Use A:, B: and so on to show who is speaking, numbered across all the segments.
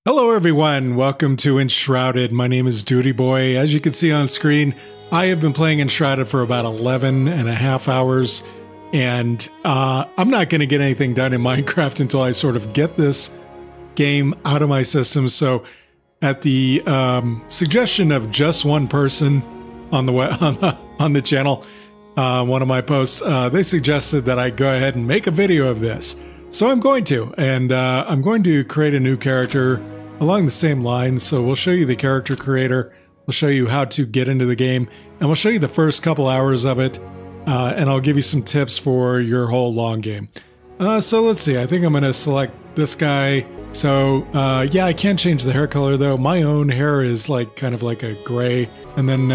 A: Hello everyone, welcome to Enshrouded. My name is dudieboy. As you can see on screen, I have been playing Enshrouded for about 11 and a half hours, and I'm not going to get anything done in Minecraft until I sort of get this game out of my system. So at the suggestion of just one person on the channel, one of my posts, they suggested that I go ahead and make a video of this. So I'm going to, and I'm going to create a new character along the same lines. So we'll show you the character creator, we'll show you how to get into the game, and we'll show you the first couple hours of it, and I'll give you some tips for your whole long game. So let's see, I think I'm going to select this guy. So yeah, I can't change the hair color though. My own hair is like kind of like a gray, and then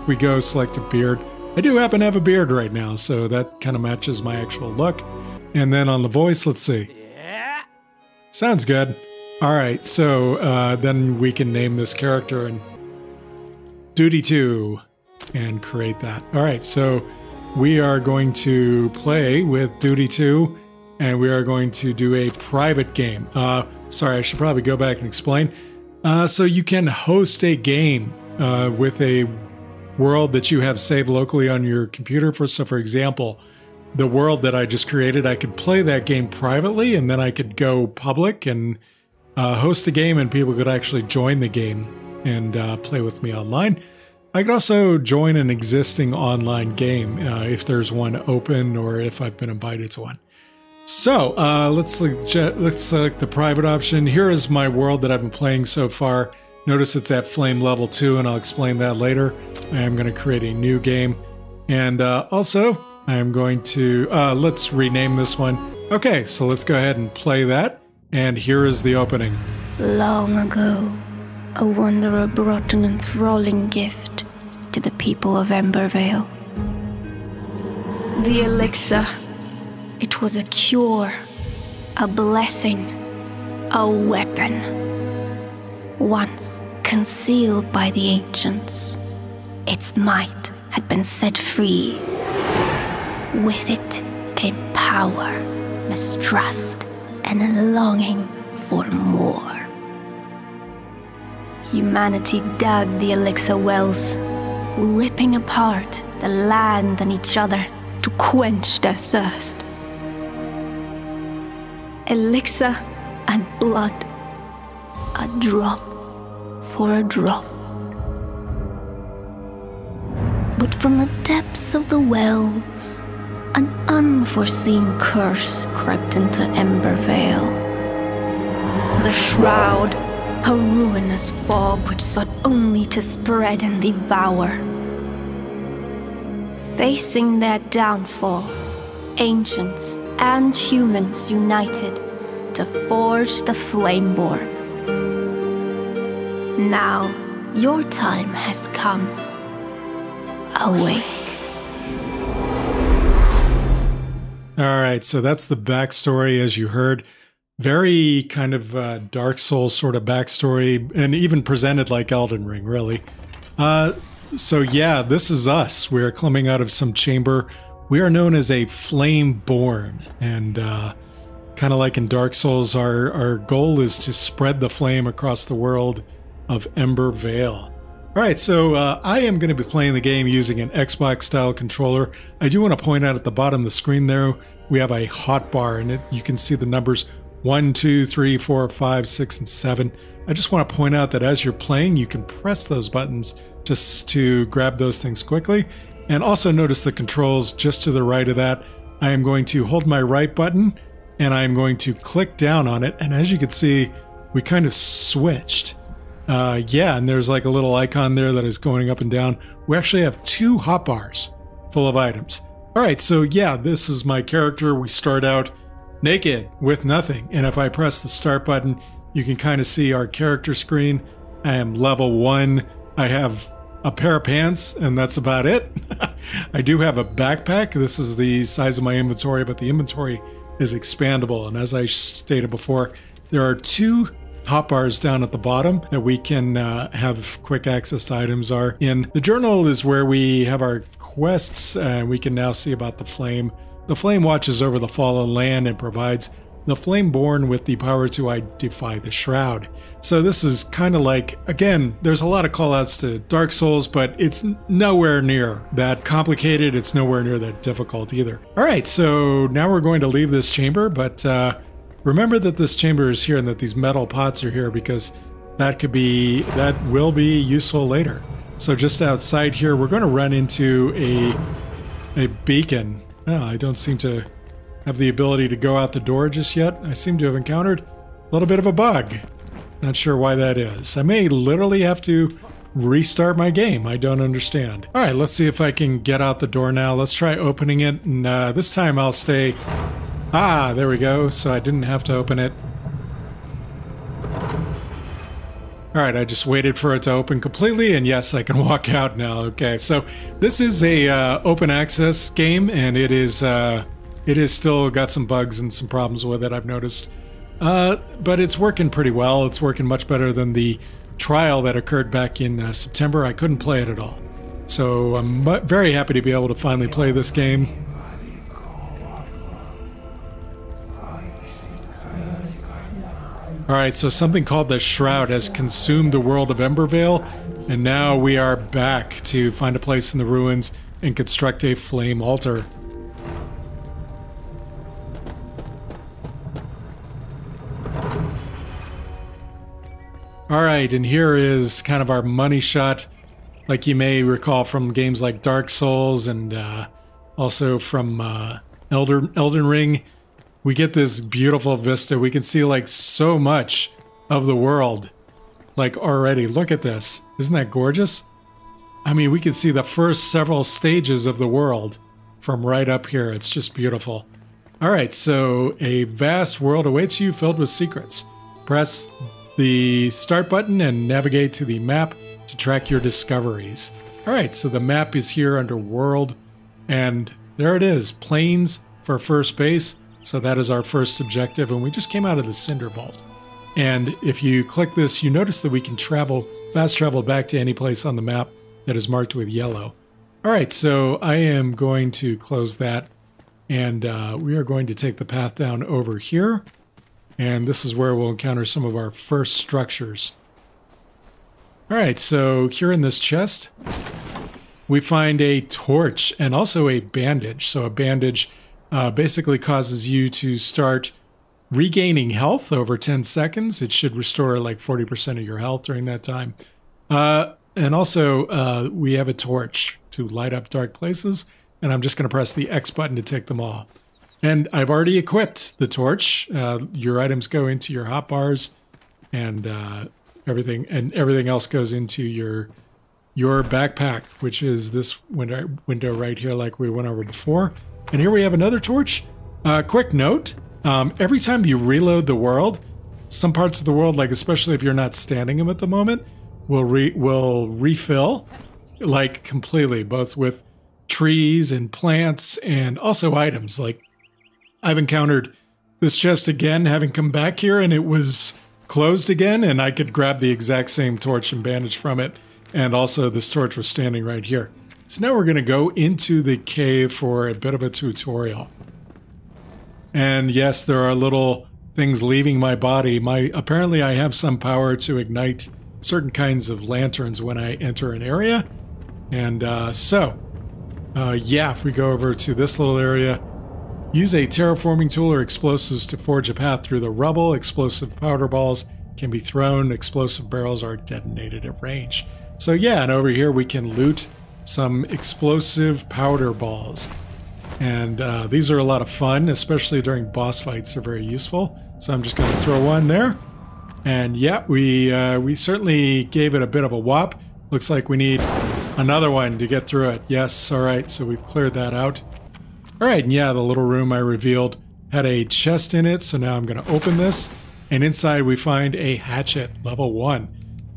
A: we go select a beard. I do happen to have a beard right now, so that kind of matches my actual look. And then on the voice, let's see. Sounds good. All right, so then we can name this character and Duty2 and create that. All right, so we are going to play with Duty2, and we are going to do a private game. Sorry, I should probably go back and explain. So you can host a game with a world that you have saved locally on your computer. So for example, the world that I just created, I could play that game privately, and then I could go public and host a game, and people could actually join the game and play with me online. I could also join an existing online game if there's one open or if I've been invited to one. So let's select the private option. Here is my world that I've been playing so far. Notice it's at flame level 2, and I'll explain that later. I am going to create a new game, and also I am going to let's rename this one. Okay, so let's go ahead and play that. And here is the opening.
B: Long ago, a wanderer brought an enthralling gift to the people of Embervale. The elixir. It was a cure, a blessing, a weapon. Once concealed by the ancients, its might had been set free. With it came power, mistrust, and a longing for more. Humanity dug the elixir wells, ripping apart the land and each other to quench their thirst. Elixir and blood, a drop for a drop. But from the depths of the wells, an unforeseen curse crept into Embervale. The Shroud, a ruinous fog which sought only to spread and devour. Facing their downfall, ancients and humans united to forge the Flameborn. Now, your time has come. Awake.
A: All right, so that's the backstory, as you heard. Very kind of Dark Souls sort of backstory, and even presented like Elden Ring, really. So yeah, this is us. We are coming out of some chamber. We are known as a Flameborn, and kind of like in Dark Souls, our goal is to spread the flame across the world of Embervale. All right, so I am going to be playing the game using an Xbox-style controller. I do want to point out at the bottom of the screen there, we have a hotbar, and you can see the numbers 1, 2, 3, 4, 5, 6, and 7. I just want to point out that as you're playing, you can press those buttons just to grab those things quickly. And also notice the controls just to the right of that. I am going to hold my right button, and I am going to click down on it. And as you can see, we kind of switched. Yeah, and there's like a little icon there that is going up and down. We actually have 2 hotbars full of items. All right, so yeah, this is my character. We start out naked with nothing. And if I press the start button, you can kind of see our character screen. I am level 1. I have a pair of pants, and that's about it. I do have a backpack. This is the size of my inventory, but the inventory is expandable. And as I stated before, there are 2 hotbars down at the bottom that we can have quick access to items are in. The journal is where we have our quests, and we can now see about the flame. The flame watches over the fallen land and provides the flame born with the power to defy the shroud. So this is kind of like, again, there's a lot of callouts to Dark Souls, but it's nowhere near that complicated. It's nowhere near that difficult either. All right, so now we're going to leave this chamber, but remember that this chamber is here and that these metal pots are here because that will be useful later. So just outside here, we're going to run into a beacon. Oh, I don't seem to have the ability to go out the door just yet. I seem to have encountered a little bit of a bug. Not sure why that is. I may literally have to restart my game. I don't understand. All right, let's see if I can get out the door now. Let's try opening it, and this time I'll stay... Ah, there we go. So I didn't have to open it. All right, I just waited for it to open completely, and yes, I can walk out now. Okay, so this is a open access game, and it is still got some bugs and some problems with it, I've noticed. But it's working pretty well. It's working much better than the trial that occurred back in September. I couldn't play it at all. So I'm very happy to be able to finally play this game. Alright, so something called the Shroud has consumed the world of Embervale, and now we are back to find a place in the ruins and construct a flame altar. Alright, and here is kind of our money shot, like you may recall from games like Dark Souls and also from Elden Ring. We get this beautiful vista. We can see like so much of the world like already. Look at this. Isn't that gorgeous? I mean, we can see the first several stages of the world from right up here. It's just beautiful. All right, so a vast world awaits you filled with secrets. Press the start button and navigate to the map to track your discoveries. All right, so the map is here under world, and there it is, plains for first base. So that is our first objective, and we just came out of the Cinder Vault. And if you click this, you notice that we can fast travel back to any place on the map that is marked with yellow. All right, so I am going to close that, and we are going to take the path down over here. And this is where we'll encounter some of our first structures. All right, so here in this chest, we find a torch and also a bandage. So a bandage basically causes you to start regaining health over 10 seconds. It should restore like 40% of your health during that time. And also, we have a torch to light up dark places, and I'm just going to press the X button to take them all. And I've already equipped the torch. Your items go into your hotbars, and everything else goes into your backpack, which is this window right here, like we went over before. And here we have another torch. Quick note, every time you reload the world, some parts of the world, like especially if you're not standing them at the moment, will refill, like completely, both with trees and plants and also items. Like I've encountered this chest again, having come back here, and it was closed again, and I could grab the exact same torch and bandage from it. And also this torch was standing right here. So now we're going to go into the cave for a bit of a tutorial. And yes, there are little things leaving my body. Apparently I have some power to ignite certain kinds of lanterns when I enter an area. And yeah, if we go over to this little area, use a terraforming tool or explosives to forge a path through the rubble. Explosive powder balls can be thrown. Explosive barrels are detonated at range. So yeah, and over here we can loot some explosive powder balls. And these are a lot of fun, especially during boss fights. They're very useful. So I'm just going to throw one there. And yeah, we certainly gave it a bit of a whop. Looks like we need another one to get through it. Yes, all right, so we've cleared that out. All right, and yeah, the little room I revealed had a chest in it, so now I'm going to open this. And inside we find a hatchet, level 1.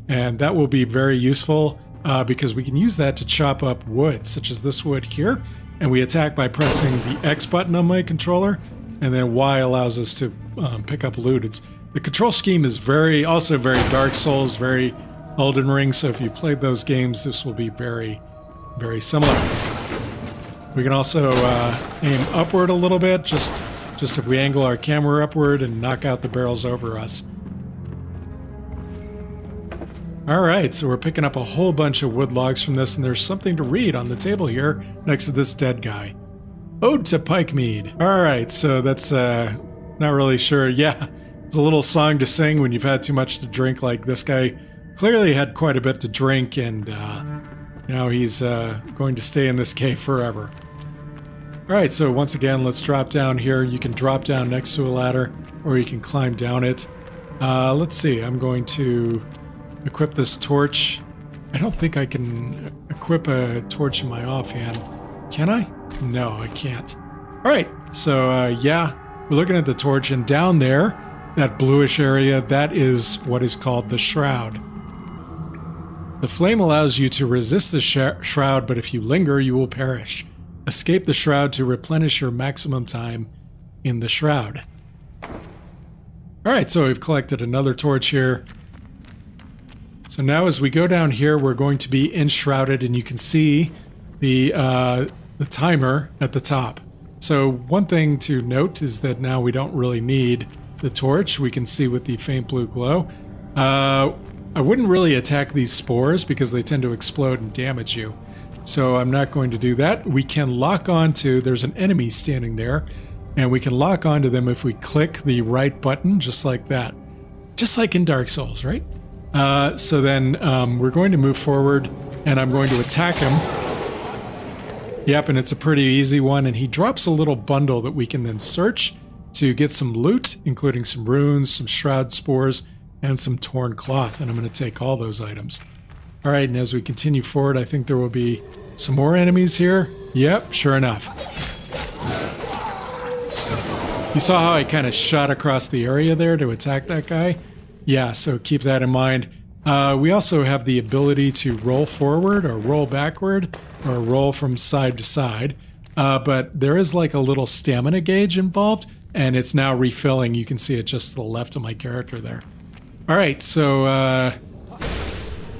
A: And that will be very useful because we can use that to chop up wood, such as this wood here. And we attack by pressing the X button on my controller, and then Y allows us to pick up loot. The control scheme is also very Dark Souls, very Elden Ring, so if you played those games, this will be very, very similar. We can also aim upward a little bit, just just if we angle our camera upward and knock out the barrels over us. Alright, so we're picking up a whole bunch of wood logs from this, and there's something to read on the table here next to this dead guy. Ode to Pike Mead. Alright, so that's, not really sure. Yeah, it's a little song to sing when you've had too much to drink. Like this guy clearly had quite a bit to drink, and now he's going to stay in this cave forever. Alright, so once again, let's drop down here. You can drop down next to a ladder, or you can climb down it. Let's see, I'm going to equip this torch. I don't think I can equip a torch in my offhand. Can I? No, I can't. Alright, so yeah, we're looking at the torch, and down there, that bluish area, that is what is called the Shroud. The flame allows you to resist the shroud, but if you linger, you will perish. Escape the shroud to replenish your maximum time in the shroud. Alright, so we've collected another torch here. So now as we go down here, we're going to be enshrouded, and you can see the timer at the top. So one thing to note is that now we don't really need the torch. We can see with the faint blue glow. I wouldn't really attack these spores because they tend to explode and damage you. So I'm not going to do that. We can lock onto, there's an enemy standing there, and we can lock onto them if we click the right button, just like that. Just like in Dark Souls, right? So then we're going to move forward, and I'm going to attack him. Yep, and it's a pretty easy one, and he drops a little bundle that we can then search to get some loot, including some runes, some shroud spores, and some torn cloth, and I'm going to take all those items. Alright, and as we continue forward, I think there will be some more enemies here. Yep, sure enough. You saw how I kind of shot across the area there to attack that guy? Yeah, so keep that in mind. We also have the ability to roll forward or roll backward or roll from side to side. But there is like a little stamina gauge involved, and it's now refilling. You can see it just to the left of my character there. Alright, so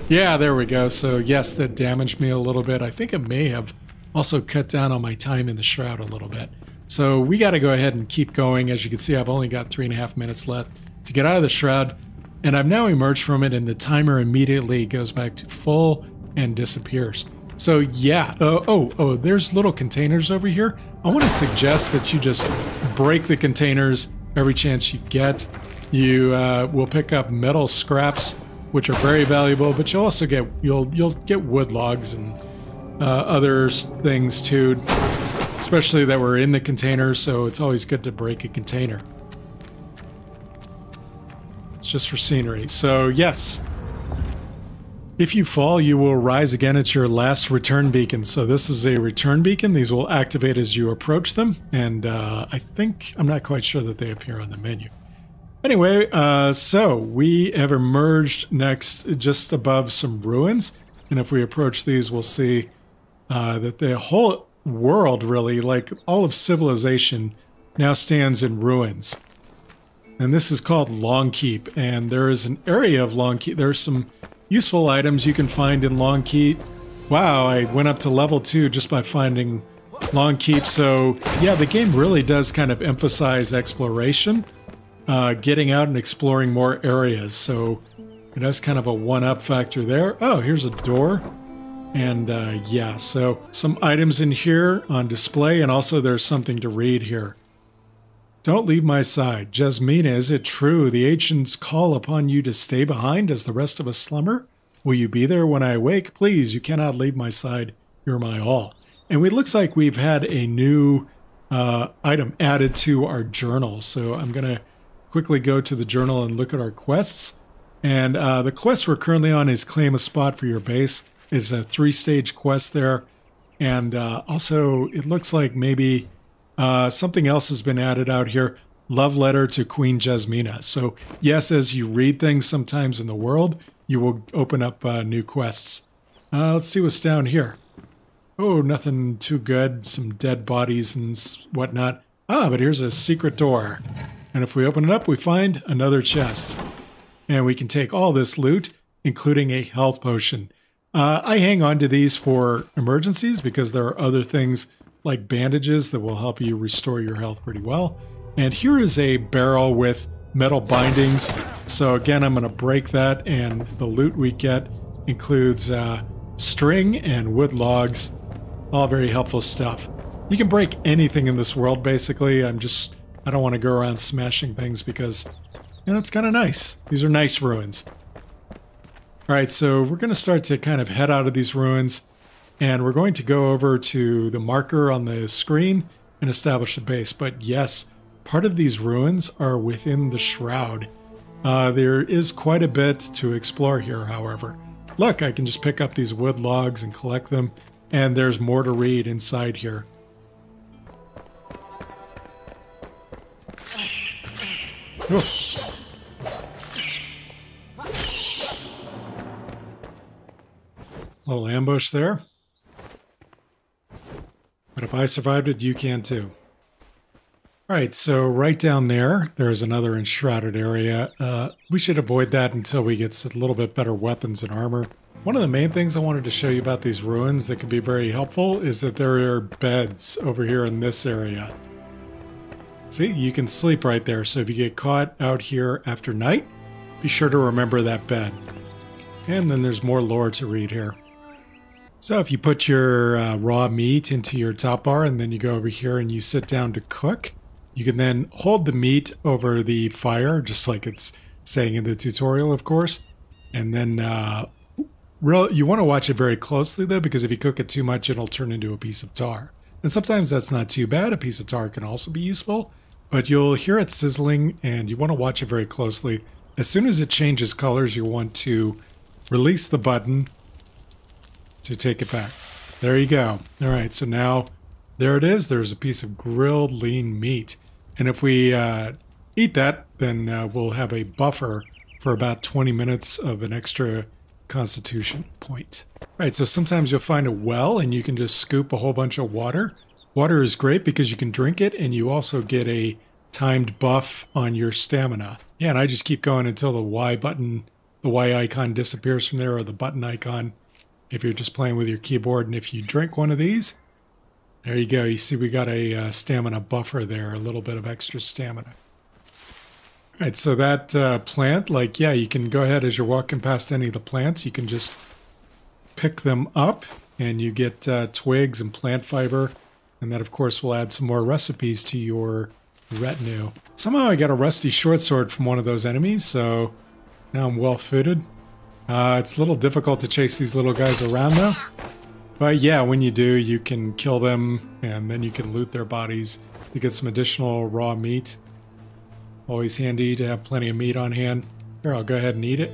A: yeah, there we go. So yes, that damaged me a little bit. I think it may have also cut down on my time in the shroud a little bit. So we got to go ahead and keep going. As you can see, I've only got 3.5 minutes left to get out of the shroud, and I've now emerged from it, and the timer immediately goes back to full and disappears. So yeah, there's little containers over here. I want to suggest that you just break the containers every chance you get. You will pick up metal scraps, which are very valuable, but you'll also get you'll get wood logs and other things too, especially that were in the container. So it's always good to break a container. It's just for scenery. So yes, if you fall, you will rise again. It's your last return beacon. So this is a return beacon. These will activate as you approach them, and I'm not quite sure that they appear on the menu. Anyway, so we have emerged next just above some ruins, and if we approach these, we'll see that the whole world, really, like all of civilization, now stands in ruins. And this is called Longkeep, and there is an area of Longkeep. There's some useful items you can find in Longkeep. Wow, I went up to level 2 just by finding Longkeep. So yeah, the game really does kind of emphasize exploration. Getting out and exploring more areas, so it has kind of a one-up factor there. Oh, here's a door, and yeah, so some items in here on display, and also there's something to read here. Don't leave my side. Jasmina, is it true the ancients call upon you to stay behind as the rest of us slumber? Will you be there when I awake? Please, you cannot leave my side. You're my all. And it looks like we've had a new item added to our journal, so I'm going to quickly go to the journal and look at our quests. And the quest we're currently on is claim a spot for your base. It's a 3-stage quest there. And also, it looks like maybe something else has been added out here. Love letter to Queen Jasmina. So yes, as you read things sometimes in the world, you will open up new quests. Let's see what's down here. Oh, nothing too good. Some dead bodies and whatnot. Ah, but here's a secret door. And if we open it up, we find another chest. And we can take all this loot, including a health potion. I hang on to these for emergencies because there are other things like bandages that will help you restore your health pretty well. And here is a barrel with metal bindings. So again, I'm going to break that, and the loot we get includes string and wood logs. All very helpful stuff. You can break anything in this world, basically. I don't want to go around smashing things because, you know, it's kind of nice. These are nice ruins. All right, so we're going to start to kind of head out of these ruins, and we're going to go over to the marker on the screen and establish a base. But yes, part of these ruins are within the Shroud. There is quite a bit to explore here, however. Look, I can just pick up these wood logs and collect them, and there's more to read inside here. Oof. Little ambush there. But if I survived it, you can too. Alright, so right down there's another enshrouded area. We should avoid that until we get a little bit better weapons and armor. One of the main things I wanted to show you about these ruins that can be very helpful is that there are beds over here in this area. See, you can sleep right there, so if you get caught out here after night, be sure to remember that bed. And then there's more lore to read here. So if you put your raw meat into your top bar and then you go over here and you sit down to cook, you can then hold the meat over the fire, just like it's saying in the tutorial, of course. And then you want to watch it very closely, though, because if you cook it too much, it'll turn into a piece of tar. And sometimes that's not too bad. A piece of tar can also be useful. But you'll hear it sizzling, and you want to watch it very closely. As soon as it changes colors, you want to release the button to take it back. There you go. All right, so now there it is. There's a piece of grilled lean meat. And if we eat that, then we'll have a buffer for about 20 minutes of an extra constitution point. All right, so sometimes you'll find a well, and you can just scoop a whole bunch of water. Water is great because you can drink it, and you also get a timed buff on your stamina. Yeah, and I just keep going until the Y button, the Y icon disappears from there, or the button icon if you're just playing with your keyboard. And if you drink one of these, there you go. You see we got a stamina buffer there, a little bit of extra stamina. All right, so that plant, like, yeah, you can go ahead as you're walking past any of the plants, you can just pick them up, and you get twigs and plant fiber. And that, of course, will add some more recipes to your retinue. Somehow I got a rusty short sword from one of those enemies, so now I'm well fitted. It's a little difficult to chase these little guys around, though. But yeah, when you do, you can kill them, and then you can loot their bodies to get some additional raw meat. Always handy to have plenty of meat on hand. Here, I'll go ahead and eat it.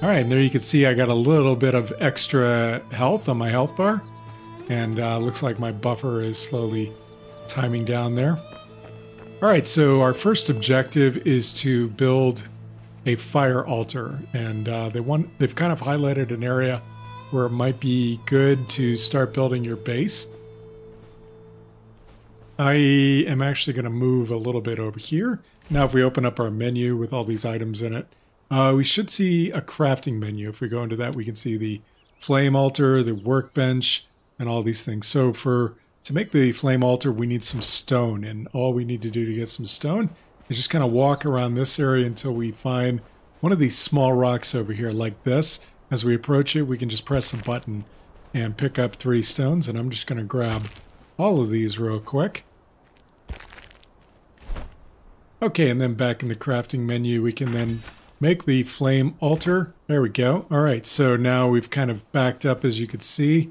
A: Alright, and there you can see I got a little bit of extra health on my health bar. And looks like my buffer is slowly timing down there. Alright, so our first objective is to build a fire altar. And they've kind of highlighted an area where it might be good to start building your base. I am actually going to move a little bit over here. Now if we open up our menu with all these items in it, we should see a crafting menu. If we go into that, we can see the flame altar, the workbench, and all these things. So to make the flame altar, we need some stone, and all we need to do to get some stone is just kind of walk around this area until we find one of these small rocks over here like this. As we approach it, we can just press a button and pick up 3 stones, and I'm just going to grab all of these real quick. Okay, and then back in the crafting menu, we can then make the flame altar. There we go. All right, so now we've kind of backed up, as you can see.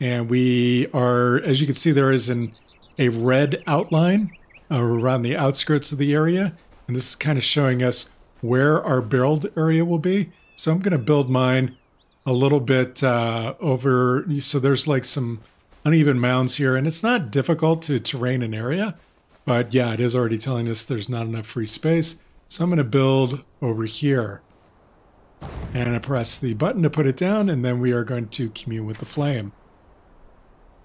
A: And we are, as you can see, there is a red outline around the outskirts of the area. And this is kind of showing us where our build area will be. So I'm going to build mine a little bit over. So there's like some uneven mounds here. And it's not difficult to terrain an area. But yeah, it is already telling us there's not enough free space. So I'm going to build over here. And I press the button to put it down. And then we are going to commune with the flame.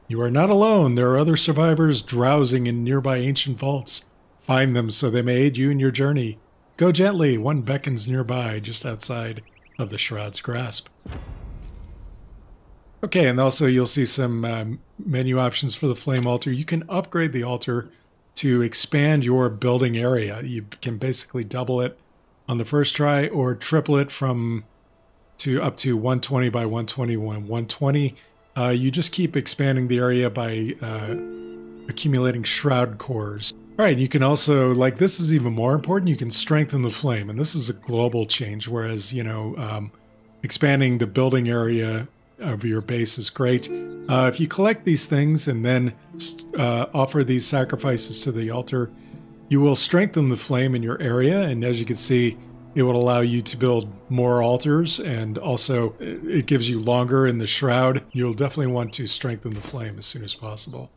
A: You are not alone. There are other survivors drowsing in nearby ancient vaults. Find them so they may aid you in your journey. Go gently. One beckons nearby, just outside of the Shroud's grasp. Okay, and also you'll see some menu options for the flame altar. You can upgrade the altar to expand your building area. You can basically double it on the first try or triple it to up to 120 by 120. 120, you just keep expanding the area by accumulating shroud cores. All right, you can also, like, this is even more important, you can strengthen the flame, and this is a global change, whereas, you know, expanding the building area of your base is great. If you collect these things and then offer these sacrifices to the altar, you will strengthen the flame in your area, and as you can see, it will allow you to build more altars, and also it gives you longer in the shroud. You'll definitely want to strengthen the flame as soon as possible.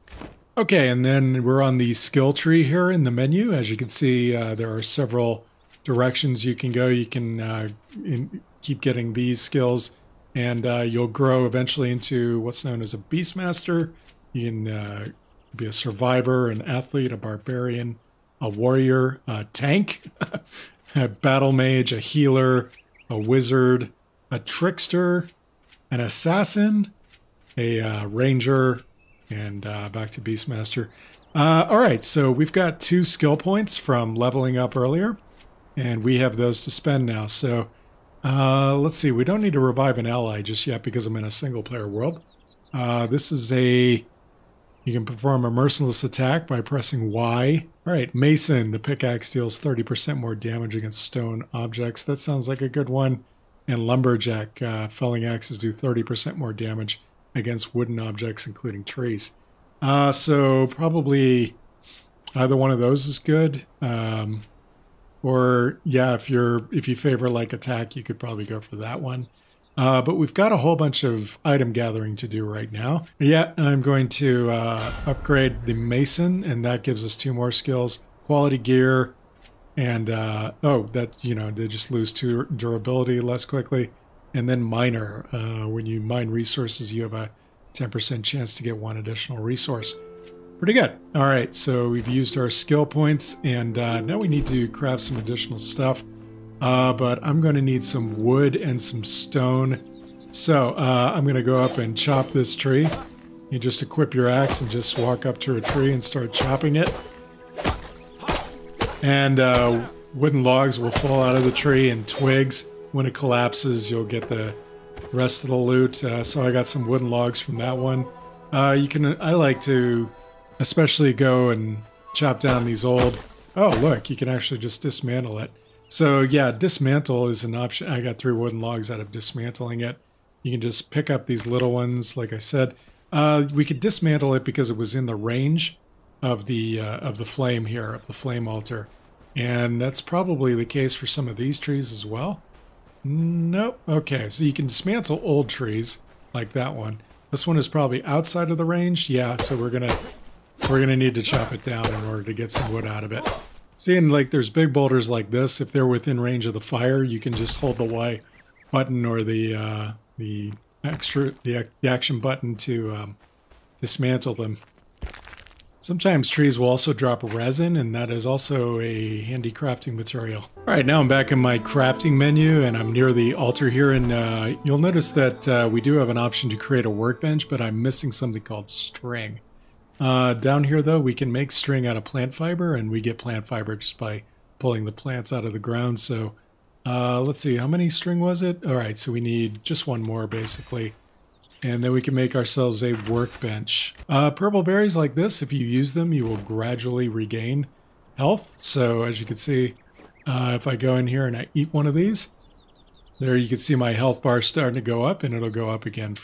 A: Okay, and then we're on the skill tree here in the menu. As you can see, there are several directions you can go. You can keep getting these skills, and you'll grow eventually into what's known as a Beastmaster. You can be a survivor, an athlete, a barbarian, a warrior, a tank, a battle mage, a healer, a wizard, a trickster, an assassin, a ranger, and back to Beastmaster. All right, so we've got 2 skill points from leveling up earlier, and we have those to spend now. So let's see, we don't need to revive an ally just yet because I'm in a single-player world. This is you can perform a merciless attack by pressing Y. All right, Mason, the pickaxe deals 30% more damage against stone objects. That sounds like a good one. And Lumberjack, felling axes do 30% more damage against wooden objects, including trees. So probably either one of those is good. Or yeah, if you favor like attack, you could probably go for that one. But we've got a whole bunch of item gathering to do right now. Yeah, I'm going to upgrade the Mason, and that gives us 2 more skills. Quality gear, and they just lose 2 durability less quickly. And then Miner. When you mine resources, you have a 10% chance to get 1 additional resource. Pretty good. All right, so we've used our skill points, and now we need to craft some additional stuff. But I'm going to need some wood and some stone. So I'm going to go up and chop this tree. You just equip your axe and just walk up to a tree and start chopping it. And wooden logs will fall out of the tree, and twigs. When it collapses, you'll get the rest of the loot. So I got some wooden logs from that one. I like to especially go and chop down these old... Oh, look, you can actually just dismantle it. So yeah, dismantle is an option. I got 3 wooden logs out of dismantling it. You can just pick up these little ones, like I said. We could dismantle it because it was in the range of the flame here, of the flame altar. And that's probably the case for some of these trees as well. Nope. Okay, so you can dismantle old trees, like that one. This one is probably outside of the range. Yeah, so we're gonna need to chop it down in order to get some wood out of it. See, and like there's big boulders like this. If they're within range of the fire, you can just hold the Y button or the action button to dismantle them. Sometimes trees will also drop resin, and that is also a handy crafting material. All right, now I'm back in my crafting menu, and I'm near the altar here, and you'll notice that we do have an option to create a workbench, but I'm missing something called string. Down here, though, we can make string out of plant fiber, and we get plant fiber just by pulling the plants out of the ground. So let's see, how many string was it? All right, so we need just 1 more, basically. And then we can make ourselves a workbench. Purple berries like this, if you use them, you will gradually regain health. So as you can see, if I go in here and I eat one of these, there you can see my health bar starting to go up, and it'll go up again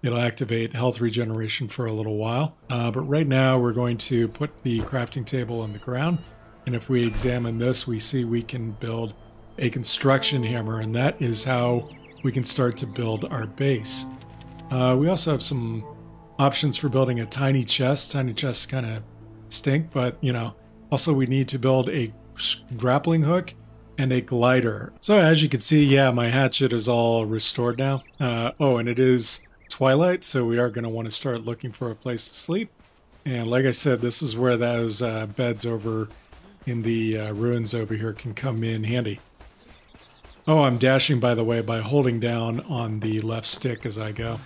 A: it'll activate health regeneration for a little while. But right now we're going to put the crafting table on the ground. And if we examine this, we see we can build a construction hammer, and that is how we can start to build our base. We also have some options for building a tiny chest. Tiny chests kind of stink, but you know, also we need to build a grappling hook and a glider. So as you can see, yeah, my hatchet is all restored now. Oh, and it is twilight, so we are going to want to start looking for a place to sleep. And like I said, this is where those beds over in the ruins over here can come in handy. Oh, I'm dashing, by the way, by holding down on the left stick as I go.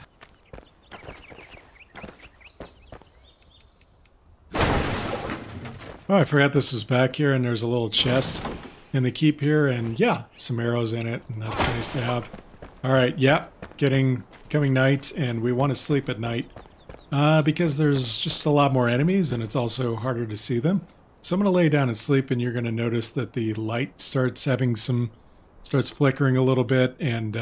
A: Oh, I forgot this was back here, and there's a little chest in the keep here, and yeah, some arrows in it, and that's nice to have. All right, yeah, coming night, and we want to sleep at night because there's just a lot more enemies, and it's also harder to see them. So I'm going to lay down and sleep, and you're going to notice that the light starts flickering a little bit, and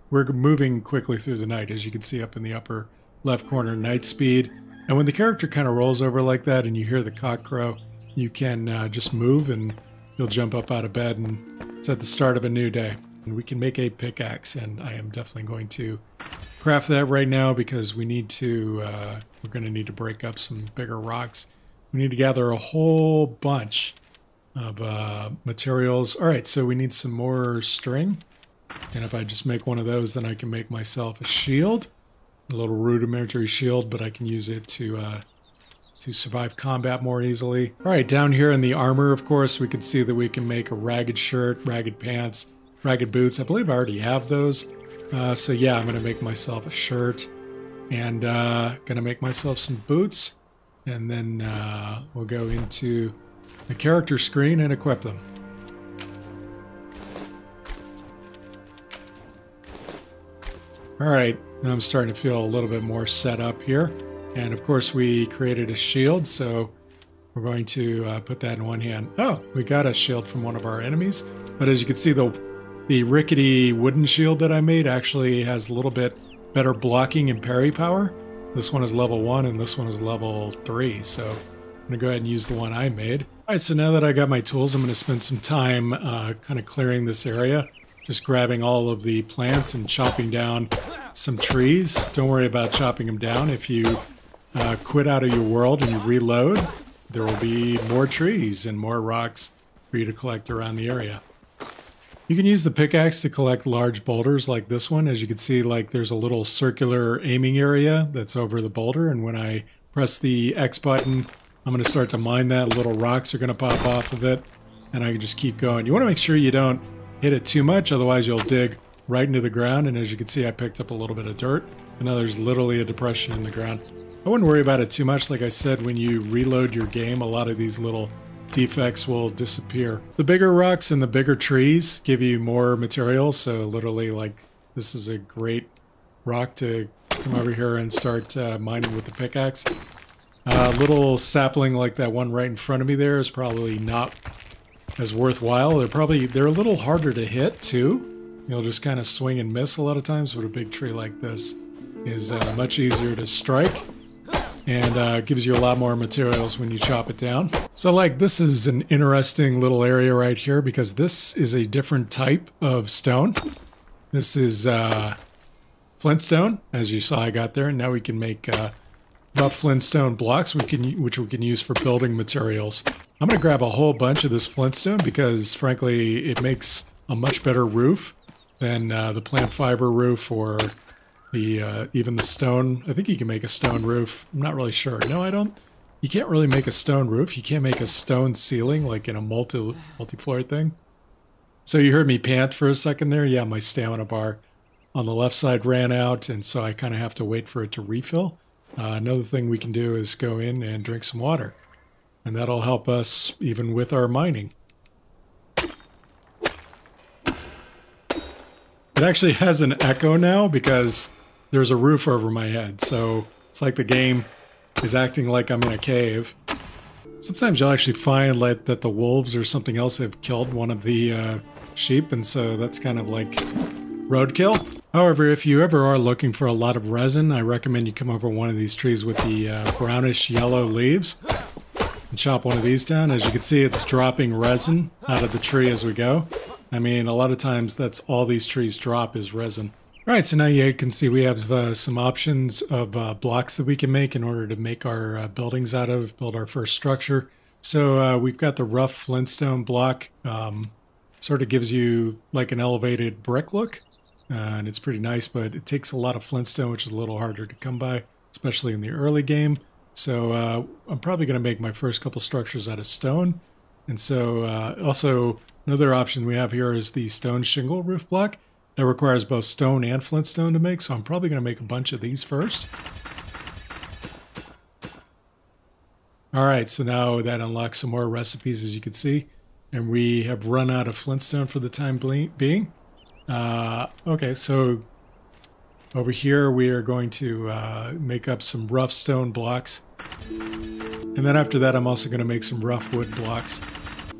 A: we're moving quickly through the night, as you can see up in the upper left corner, night speed. And when the character kind of rolls over like that and you hear the cock crow, you can just move and you'll jump up out of bed, and it's at the start of a new day. And we can make a pickaxe, and I am definitely going to craft that right now because we need to, we're going to need to break up some bigger rocks. We need to gather a whole bunch of materials. All right, so we need some more string. And if I just make one of those, then I can make myself a shield. A little rudimentary shield, but I can use it to survive combat more easily. All right, down here in the armor, of course, we can see that we can make a ragged shirt, ragged pants, ragged boots. I believe I already have those. So yeah, I'm going to make myself a shirt and going to make myself some boots. And then we'll go into the character screen and equip them. All right, now I'm starting to feel a little bit more set up here. And of course we created a shield, so we're going to put that in one hand. Oh, we got a shield from one of our enemies. But as you can see, the rickety wooden shield that I made actually has a little bit better blocking and parry power. This one is level 1 and this one is level 3, so I'm gonna go ahead and use the one I made. All right, so now that I got my tools, I'm gonna spend some time kind of clearing this area. Just grabbing all of the plants and chopping down some trees. Don't worry about chopping them down. If you quit out of your world and you reload, there will be more trees and more rocks for you to collect around the area. You can use the pickaxe to collect large boulders like this one. As you can see, like there's a little circular aiming area that's over the boulder, and when I press the X button, I'm going to start to mine that. Little rocks are going to pop off of it, and I can just keep going. You want to make sure you don't hit it too much, otherwise you'll dig right into the ground. And as you can see, I picked up a little bit of dirt, and now there's literally a depression in the ground. I wouldn't worry about it too much. Like I said, when you reload your game, a lot of these little defects will disappear. The bigger rocks and the bigger trees give you more material, so literally, like, this is a great rock to come over here and start mining with the pickaxe. A little sapling like that one right in front of me there is probably not as worthwhile. They're a little harder to hit too. You'll just kind of swing and miss a lot of times, but a big tree like this is much easier to strike, and gives you a lot more materials when you chop it down. So like, this is an interesting little area right here because this is a different type of stone. This is flintstone, as you saw I got there, and now we can make rough flintstone blocks which we can use for building materials. I'm going to grab a whole bunch of this flintstone because frankly it makes a much better roof than the plant fiber roof or the even the stone. I think you can make a stone roof. I'm not really sure. No, I don't. You can't really make a stone roof. You can't make a stone ceiling like in a multi-floor thing. So you heard me pant for a second there. Yeah, my stamina bar on the left side ran out, and so I kind of have to wait for it to refill. Another thing we can do is go in and drink some water, and that'll help us even with our mining. It actually has an echo now because there's a roof over my head, so it's like the game is acting like I'm in a cave. Sometimes you'll actually find like that the wolves or something else have killed one of the sheep, and so that's kind of like roadkill. However, if you ever are looking for a lot of resin, I recommend you come over one of these trees with the brownish yellow leaves and chop one of these down. As you can see, it's dropping resin out of the tree as we go. I mean, a lot of times that's all these trees drop is resin. All right, so now you can see we have some options of blocks that we can make in order to make our buildings out of, build our first structure. So we've got the rough flintstone block. Sort of gives you like an elevated brick look. And it's pretty nice, but it takes a lot of flintstone, which is a little harder to come by, especially in the early game. So I'm probably going to make my first couple structures out of stone. And so also another option we have here is the stone shingle roof block. That requires both stone and flintstone to make, so I'm probably going to make a bunch of these first. All right, so now that unlocks some more recipes, as you can see, and we have run out of flintstone for the time being. Okay, so over here we are going to make up some rough stone blocks. And then after that, I'm also going to make some rough wood blocks.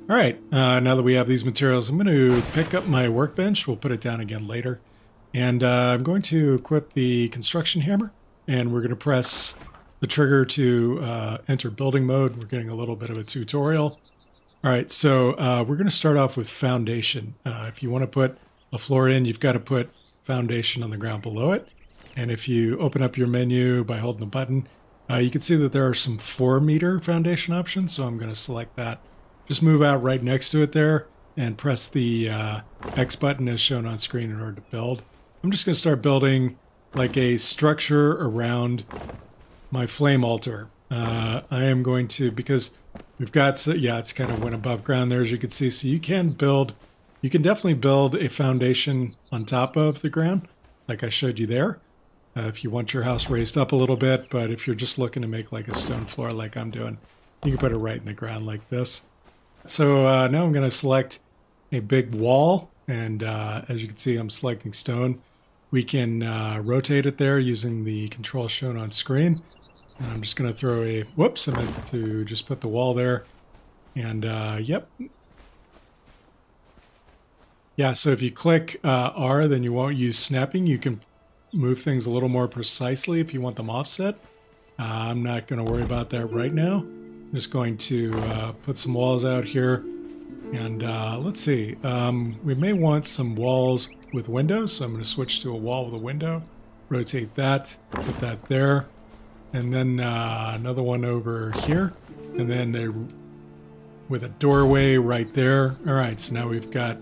A: All right, now that we have these materials, I'm going to pick up my workbench. We'll put it down again later. And I'm going to equip the construction hammer. And we're going to press the trigger to enter building mode. We're getting a little bit of a tutorial. All right, so we're going to start off with foundation. If you want to put a floor in, you've got to put foundation on the ground below it. And if you open up your menu by holding the button, you can see that there are some 4-meter foundation options. So I'm going to select that. Just move out right next to it there and press the X button as shown on screen in order to build. I'm just going to start building like a structure around my flame altar. I am going to, because we've got, yeah, it's kind of went above ground there, as you can see. So you can definitely build a foundation on top of the ground, like I showed you there, if you want your house raised up a little bit. But if you're just looking to make like a stone floor like I'm doing, you can put it right in the ground like this. So now I'm going to select a big wall. And as you can see, I'm selecting stone. We can rotate it there using the control shown on screen. And I'm just going to throw a, whoops, I meant to just put the wall there. And yep. Yeah, so if you click R, then you won't use snapping. You can move things a little more precisely if you want them offset. I'm not going to worry about that right now. I'm just going to put some walls out here. And let's see, we may want some walls with windows, so I'm going to switch to a wall with a window, rotate that, put that there, and then another one over here, and then with a doorway right there. All right, so now we've got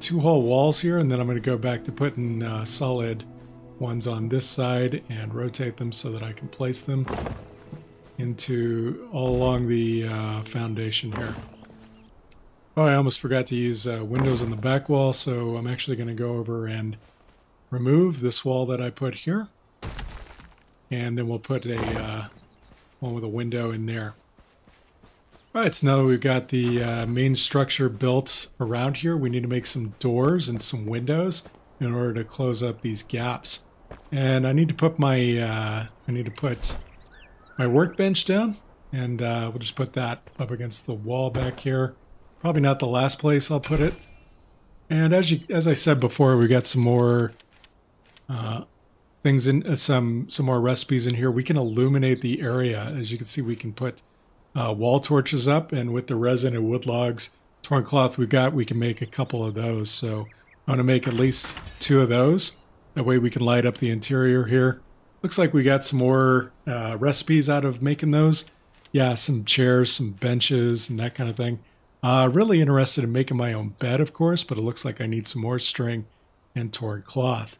A: 2 whole walls here, and then I'm going to go back to putting solid ones on this side and rotate them so that I can place them into all along the foundation here. Oh, I almost forgot to use windows on the back wall, so I'm actually going to go over and remove this wall that I put here. And then we'll put a one with a window in there. All right, so now that we've got the main structure built around here, we need to make some doors and some windows in order to close up these gaps. And I need to put my workbench down, and we'll just put that up against the wall back here. Probably not the last place I'll put it. And as I said before, we got some more things in some more recipes in here. We can illuminate the area. As you can see, we can put wall torches up, and with the resin and wood logs, torn cloth we can make a couple of those. So I want to make at least 2 of those. That way we can light up the interior here. Looks like we got some more recipes out of making those. Yeah, some chairs, some benches, and that kind of thing. Really interested in making my own bed, of course, but it looks like I need some more string and torn cloth.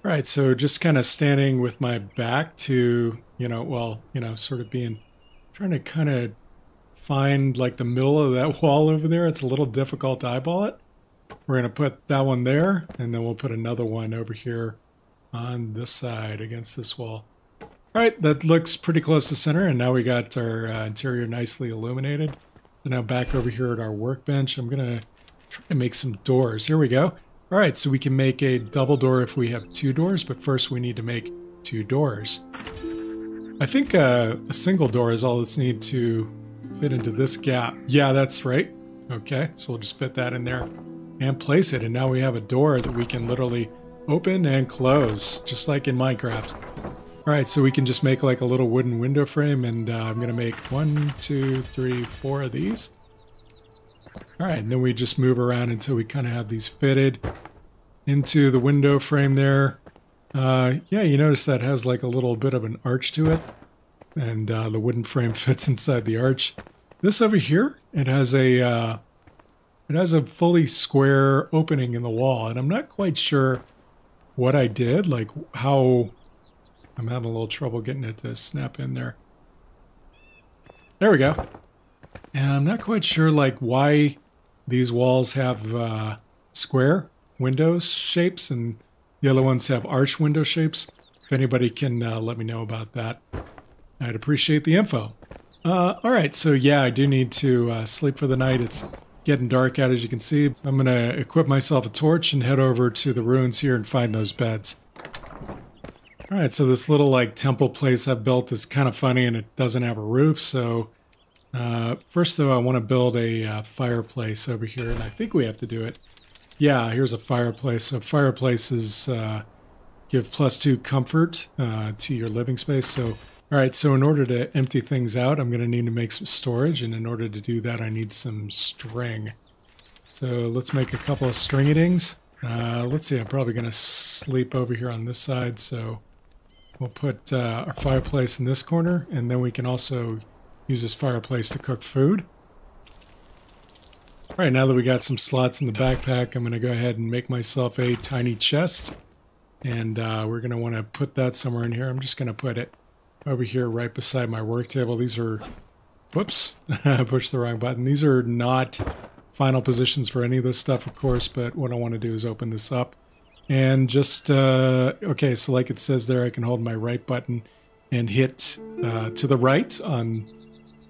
A: All right, so just kind of standing with my back to, sort of trying to kind of find like the middle of that wall over there. It's a little difficult to eyeball it. We're going to put that one there, and then we'll put another one over here on this side against this wall. All right, that looks pretty close to center, and now we got our interior nicely illuminated. So now back over here at our workbench, I'm going to try to make some doors. Here we go. All right, so we can make a double door if we have 2 doors, but first we need to make 2 doors. I think a single door is all that's needed to fit into this gap. Yeah, that's right. Okay, so we'll just fit that in there and place it, and now we have a door that we can literally open and close, just like in Minecraft. All right, so we can just make like a little wooden window frame, and I'm going to make 1, 2, 3, 4 of these. All right, and then we just move around until we kind of have these fitted into the window frame there. Yeah, you notice that has like a little bit of an arch to it, and the wooden frame fits inside the arch. This over here, it has a fully square opening in the wall, and I'm not quite sure what I did, like how. I'm having a little trouble getting it to snap in there. There we go. And I'm not quite sure like why these walls have square windows shapes and the other ones have arch window shapes. If anybody can let me know about that, I'd appreciate the info. All right, so yeah, I do need to sleep for the night. It's getting dark out, as you can see. I'm going to equip myself a torch and head over to the ruins here and find those beds. All right, so this little like temple place I've built is kind of funny and it doesn't have a roof. So first though, I want to build a fireplace over here, and I think we have to do it. Yeah, here's a fireplace. So fireplaces give +2 comfort to your living space. So all right, so in order to empty things out, I'm going to need to make some storage, and in order to do that, I need some string. So let's make a couple of stringy-dings. Let's see, I'm probably going to sleep over here on this side, so we'll put our fireplace in this corner, and then we can also use this fireplace to cook food. All right, now that we got some slots in the backpack, I'm going to go ahead and make myself a tiny chest, and we're going to want to put that somewhere in here. I'm just going to put it over here right beside my work table. These are, whoops, I pushed the wrong button. These are not final positions for any of this stuff, of course, but what I want to do is open this up. And just, okay, so like it says there, I can hold my right button and hit to the right on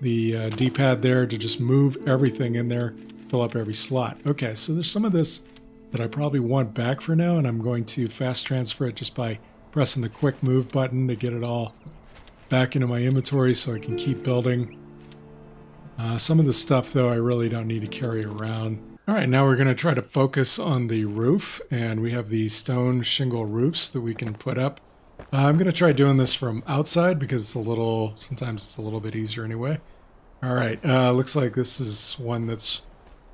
A: the D-pad there to just move everything in there, fill up every slot. Okay, so there's some of this that I probably want back for now, and I'm going to fast transfer it just by pressing the quick move button to get it all back into my inventory so I can keep building. Some of the stuff, though, I really don't need to carry around. All right, now we're going to try to focus on the roof, and we have the stone shingle roofs that we can put up. I'm going to try doing this from outside because it's sometimes it's a little bit easier anyway. All right, looks like this is one that's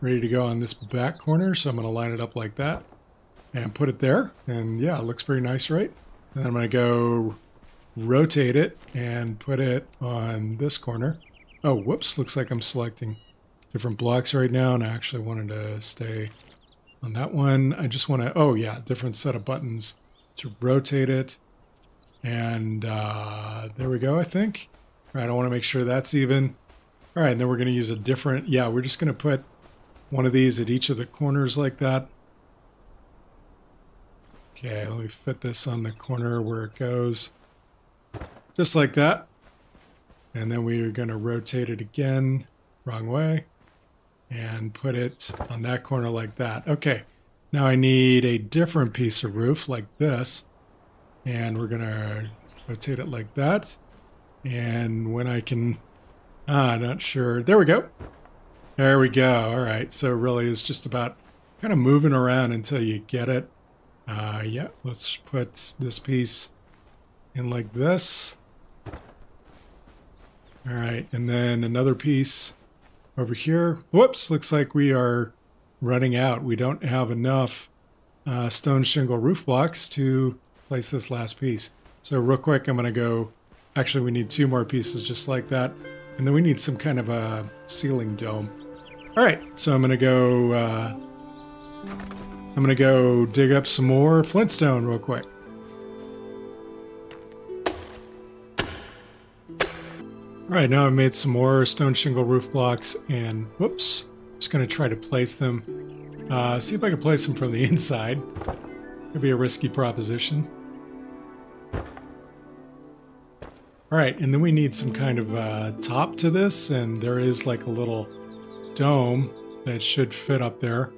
A: ready to go on this back corner, so I'm going to line it up like that and put it there. And yeah, it looks pretty nice, right? And then I'm going to go rotate it and put it on this corner. Oh, whoops, looks like I'm selecting different blocks right now, and I actually wanted to stay on that one. I just want to, oh yeah, different set of buttons to rotate it. And there we go, I think. All right, I want to make sure that's even. All right, and then we're going to use a different, yeah, we're just going to put one of these at each of the corners like that. Okay, let me fit this on the corner where it goes. Just like that. And then we're going to rotate it again, wrong way, and put it on that corner like that. Okay, now I need a different piece of roof like this, and we're going to rotate it like that. And when I can, not sure. There we go. There we go. All right, so really it's just about kind of moving around until you get it. Yeah, let's put this piece in like this. All right, and then another piece over here. Whoops, looks like we are running out. We don't have enough stone shingle roof blocks to place this last piece. So real quick, I'm going to go, actually we need 2 more pieces just like that. And then we need some kind of a ceiling dome. All right, so I'm going to go dig up some more flintstone real quick. All right, now I've made some more stone shingle roof blocks, and whoops, just going to try to place them. See if I can place them from the inside. Could be a risky proposition. All right, and then we need some kind of top to this, and there is like a little dome that should fit up there.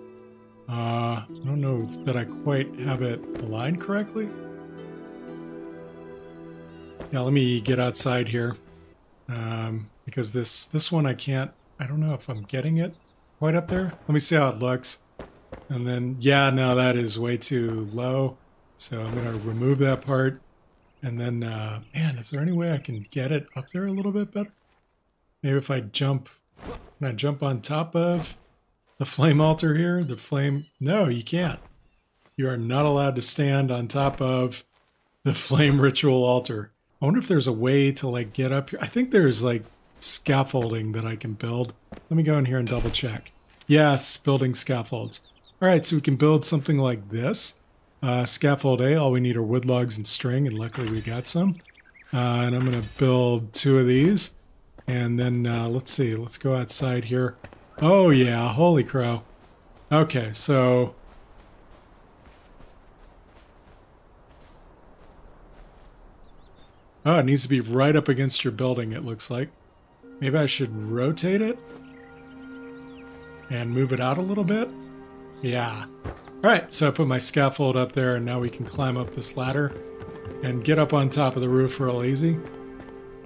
A: I don't know that I quite have it aligned correctly. Yeah, let me get outside here. Because this one I don't know if I'm getting it quite up there. Let me see how it looks. And then, yeah, no, that is way too low. So I'm going to remove that part. And then, man, is there any way I can get it up there a little bit better? Maybe if I jump, can I jump on top of the flame altar here? The flame, no, you can't. You are not allowed to stand on top of the flame ritual altar. I wonder if there's a way to like get up here. I think there's like scaffolding that I can build. Let me go in here and double check. Yes, building scaffolds. All right, so we can build something like this. Scaffold A, all we need are wood logs and string, and luckily we got some. And I'm going to build 2 of these. And then let's see, let's go outside here. Oh yeah, holy crow. Okay, so oh, it needs to be right up against your building, it looks like. Maybe I should rotate it and move it out a little bit. Yeah. All right, so I put my scaffold up there, and now we can climb up this ladder and get up on top of the roof real easy.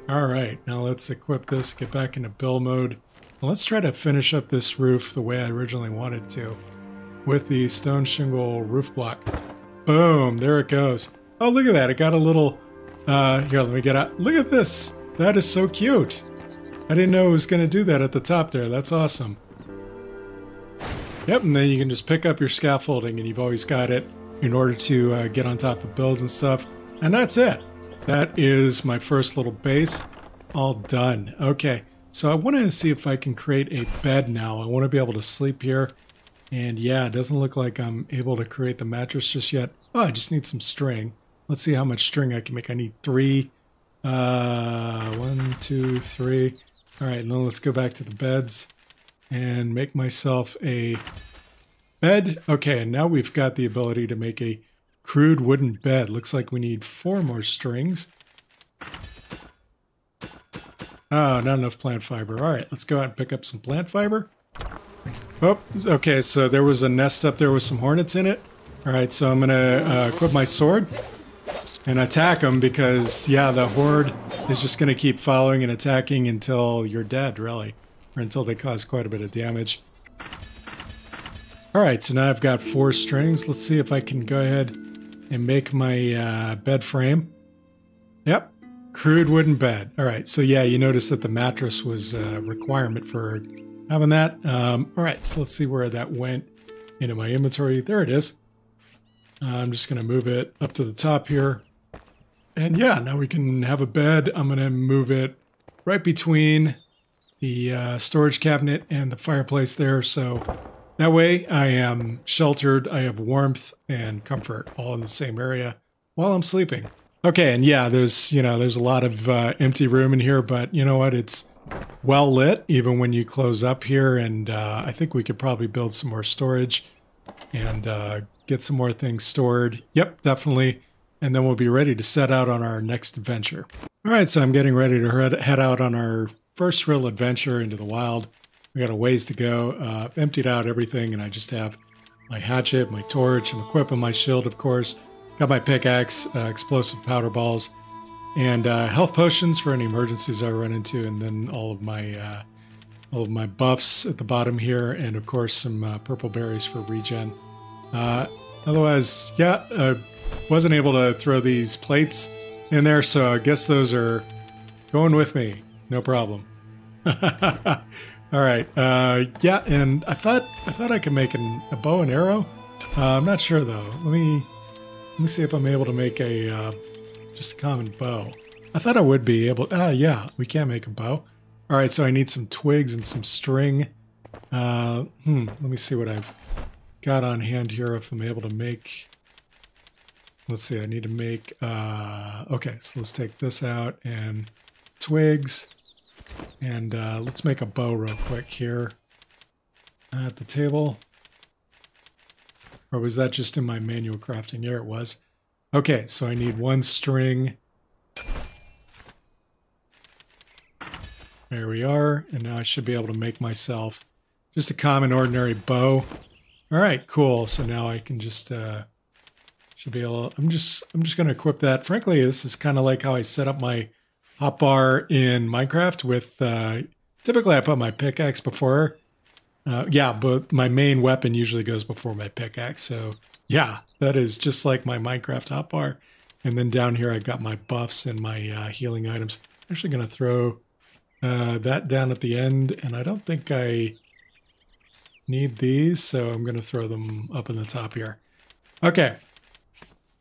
A: All right, now let's equip this, get back into build mode. And let's try to finish up this roof the way I originally wanted to with the stone shingle roof block. Boom, there it goes. Oh, look at that. It got a little, here, let me get out. Look at this. That is so cute. I didn't know it was going to do that at the top there. That's awesome. Yep, and then you can just pick up your scaffolding, and you've always got it in order to get on top of builds and stuff. And that's it. That is my first little base. All done. Okay, so I want to see if I can create a bed now. I want to be able to sleep here. And yeah, it doesn't look like I'm able to create the mattress just yet. Oh, I just need some string. Let's see how much string I can make. I need 3. 1, 2, 3. All right, and then let's go back to the beds and make myself a bed. Okay, and now we've got the ability to make a crude wooden bed. Looks like we need 4 more strings. Oh, not enough plant fiber. All right, let's go out and pick up some plant fiber. Oh, okay, so there was a nest up there with some hornets in it. All right, so I'm going to equip my sword and attack them because, yeah, the horde is just going to keep following and attacking until you're dead, really, or until they cause quite a bit of damage. All right, so now I've got 4 strings. Let's see if I can go ahead and make my bed frame. Yep, crude wooden bed. All right, so yeah, you notice that the mattress was a requirement for having that. All right, so let's see where that went into my inventory. There it is. I'm just going to move it up to the top here. And yeah, now we can have a bed. I'm going to move it right between the storage cabinet and the fireplace there. So that way I am sheltered. I have warmth and comfort all in the same area while I'm sleeping. Okay, and yeah, there's a lot of empty room in here, but you know what? It's well lit even when you close up here, and I think we could probably build some more storage and get some more things stored. Yep, definitely. And then we'll be ready to set out on our next adventure. All right, so I'm getting ready to head out on our first real adventure into the wild. We got a ways to go. Emptied out everything, and I just have my hatchet, my torch. I'm equipping my shield, of course. Got my pickaxe, explosive powder balls, and health potions for any emergencies I run into, and then all of my buffs at the bottom here, and of course some purple berries for regen. Otherwise, yeah, I wasn't able to throw these plates in there, so I guess those are going with me. No problem. All right, yeah, and I thought I could make a bow and arrow. I'm not sure though. Let me see if I'm able to make a just a common bow. I thought I would be able. Yeah, we can make a bow. All right, so I need some twigs and some string. Let me see what I've got on hand here. If I'm able to make. Let's see. I need to make. Okay, so let's take this out and twigs, and let's make a bow real quick here at the table. Or was that just in my manual crafting? There it was. Okay, so I need 1 string. There we are. And now I should be able to make myself just a common ordinary bow. All right, cool. So now I can just should be able. I'm just going to equip that. Frankly, this is kind of like how I set up my hotbar in Minecraft. With typically I put my pickaxe before. Yeah, but my main weapon usually goes before my pickaxe. So yeah, that is just like my Minecraft hotbar. And then down here I've got my buffs and my healing items. I'm actually going to throw that down at the end. And I don't think I need these, so I'm going to throw them up in the top here. Okay,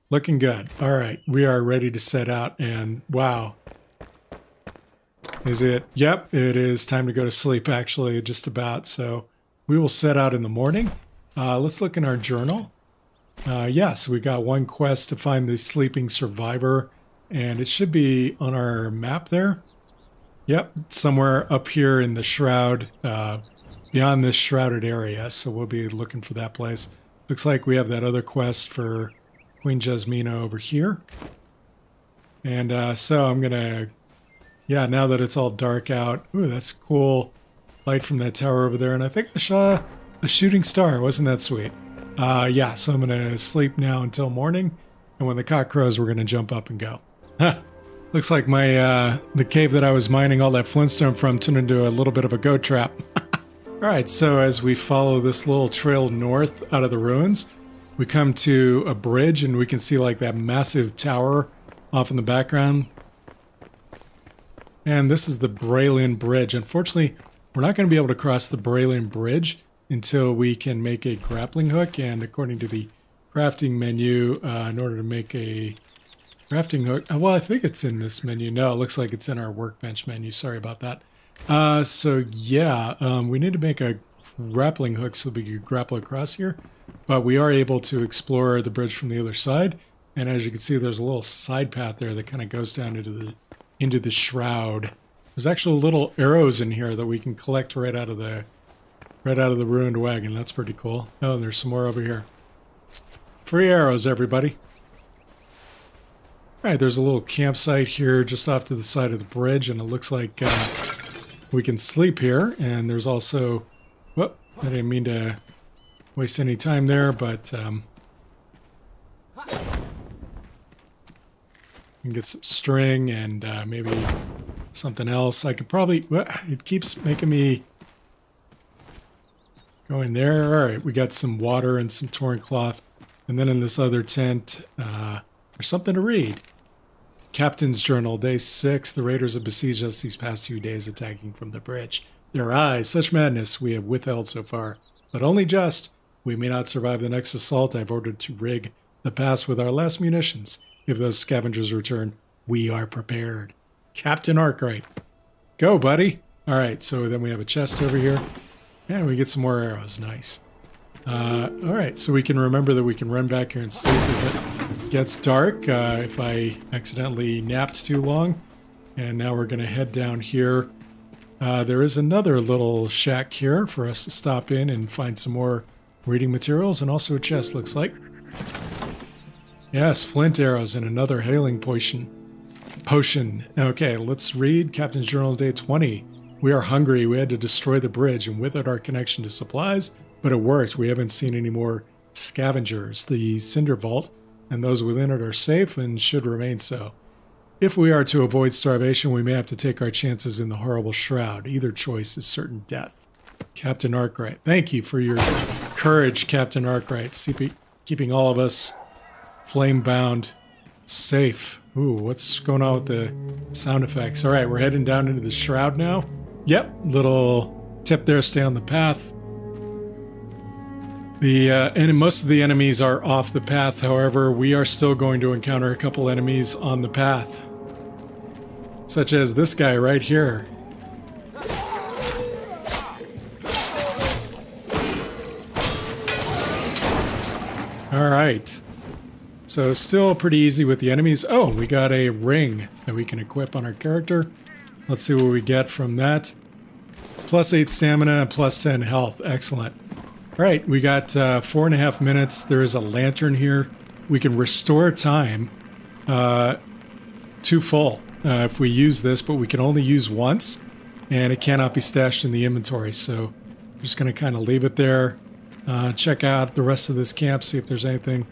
A: looking good. All right, we are ready to set out. And wow. Is it? Yep, it is time to go to sleep, actually, just about. So we will set out in the morning. Let's look in our journal. Yes, we got 1 quest to find the sleeping survivor, and it should be on our map there. Yep, somewhere up here in the shroud, beyond this shrouded area. So we'll be looking for that place. Looks like we have that other quest for Queen Jasmina over here. And so I'm going to Yeah, now that it's all dark out. Ooh, that's cool. Light from that tower over there. And I think I saw a shooting star. Wasn't that sweet? Yeah, so I'm going to sleep now until morning. And when the cock crows, we're going to jump up and go. Huh. Looks like my the cave that I was mining all that flintstone from turned into a little bit of a goat trap. Alright, so as we follow this little trail north out of the ruins, we come to a bridge and we can see like that massive tower off in the background. And this is the Braylon Bridge. Unfortunately, we're not going to be able to cross the Braylon Bridge until we can make a grappling hook. And according to the crafting menu, in order to make a crafting hook, well, I think it's in this menu. No, it looks like it's in our workbench menu. Sorry about that. So yeah, we need to make a grappling hook so we can grapple across here. But we are able to explore the bridge from the other side. And as you can see, there's a little side path there that kind of goes down into the shroud. There's actually little arrows in here that we can collect right out of the ruined wagon. That's pretty cool. Oh, and there's some more over here. Free arrows, everybody. All right, there's a little campsite here just off to the side of the bridge, and it looks like we can sleep here. And there's also, whoop, I didn't mean to waste any time there, but can get some string and maybe something else. I could probably, it keeps making me go in there. All right, we got some water and some torn cloth. And then in this other tent, there's something to read. Captain's Journal, Day 6. The raiders have besieged us these past 2 days, attacking from the bridge. Their eyes, such madness we have withheld so far, but only just. We may not survive the next assault. I've ordered to rig the pass with our last munitions. If those scavengers return, we are prepared. Captain Arkwright. Go, buddy. All right, so then we have a chest over here. And we get some more arrows. Nice. All right, so we can remember that we can run back here and sleep if it gets dark, if I accidentally napped too long. And now we're going to head down here. There is another little shack here for us to stop in and find some more reading materials, and also a chest, looks like. Yes, flint arrows and another healing potion. Okay, let's read Captain's Journal, Day 20. We are hungry. We had to destroy the bridge, and with it our connection to supplies, but it worked. We haven't seen any more scavengers. The Cinder Vault and those within it are safe and should remain so. If we are to avoid starvation, we may have to take our chances in the horrible shroud. Either choice is certain death. Captain Arkwright. Thank you for your courage, Captain Arkwright, keeping all of us flame-bound safe. Ooh, what's going on with the sound effects? All right, we're heading down into the shroud now. Yep, little tip there, stay on the path. And most of the enemies are off the path. However, we are still going to encounter a couple enemies on the path. Such as this guy right here. Alright. So still pretty easy with the enemies. Oh, we got a ring that we can equip on our character. Let's see what we get from that. Plus 8 stamina and plus 10 health. Excellent. Alright, we got 4.5 minutes. There is a lantern here. We can restore time to full if we use this, but we can only use once, and it cannot be stashed in the inventory. So I'm just going to kind of leave it there. Check out the rest of this camp, see if there's anything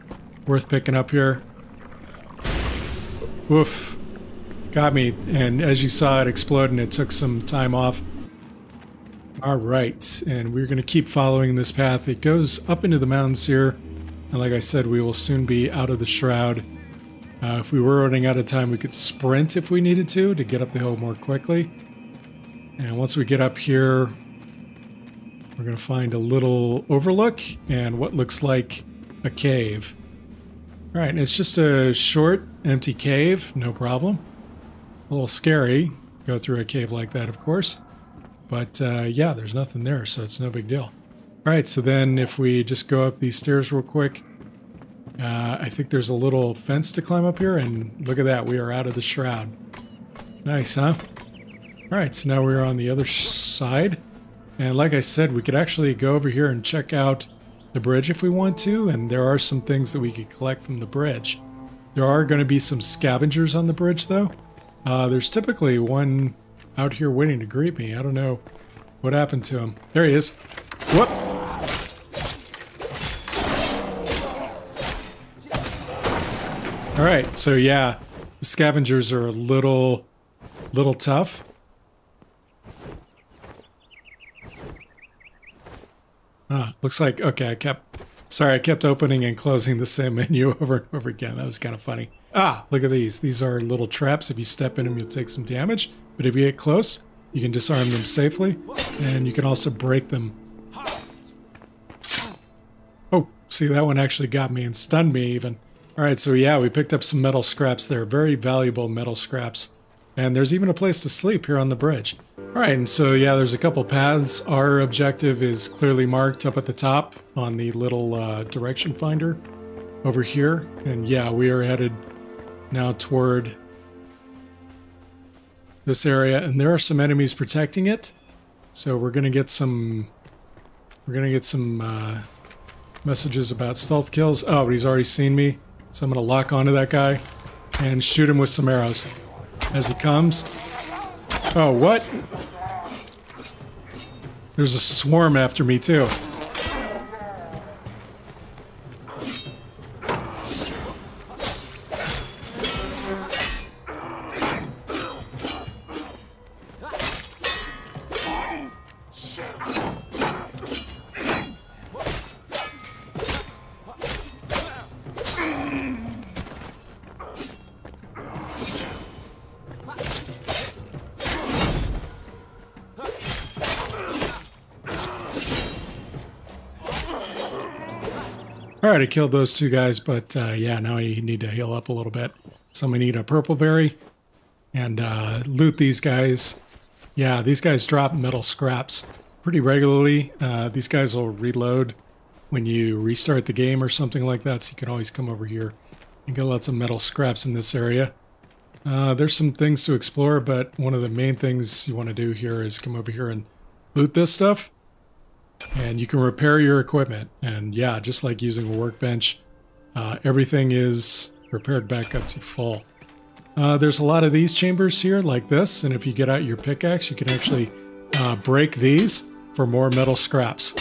A: worth picking up here. Oof. Got me. And as you saw, it exploded and it took some time off. Alright, and we're going to keep following this path. It goes up into the mountains here. And like I said, we will soon be out of the shroud. If we were running out of time, we could sprint if we needed to get up the hill more quickly. And once we get up here, we're going to find a little overlook and what looks like a cave. Alright, and it's just a short, empty cave, no problem. A little scary, go through a cave like that, of course. But yeah, there's nothing there, so it's no big deal. Alright, so then if we just go up these stairs real quick, I think there's a little fence to climb up here, and look at that, we are out of the shroud. Nice, huh? Alright, so now we're on the other side. And like I said, we could actually go over here and check out the bridge if we want to, and there are some things that we could collect from the bridge. There are going to be some scavengers on the bridge, though. There's typically one out here waiting to greet me. I don't know what happened to him. There he is. Whoop! Alright, so yeah, the scavengers are a little tough. Looks like, okay, I kept opening and closing the same menu over and over again. That was kind of funny. Look at these. These are little traps. If you step in them, you'll take some damage. But if you get close, you can disarm them safely. And you can also break them. Oh, see, that one actually got me and stunned me even. Alright, so yeah, we picked up some metal scraps there. Very valuable metal scraps. And there's even a place to sleep here on the bridge. Alright, and so yeah, there's a couple paths. Our objective is clearly marked up at the top on the little direction finder over here. And yeah, we are headed now toward this area. And there are some enemies protecting it. So we're gonna get some messages about stealth kills. Oh, but he's already seen me. So I'm going to lock onto that guy and shoot him with some arrows as he comes. Oh, what? There's a swarm after me, too. Alright, I killed those two guys, but yeah, now you need to heal up a little bit. So I'm going to need a purple berry and loot these guys. Yeah, these guys drop metal scraps pretty regularly. These guys will reload when you restart the game or something like that, so you can always come over here and get lots of metal scraps in this area. There's some things to explore, but one of the main things you want to do here is come over here and loot this stuff. And you can repair your equipment. And yeah, just like using a workbench, everything is repaired back up to full. There's a lot of these chambers here like this. And if you get out your pickaxe, you can actually break these for more metal scraps.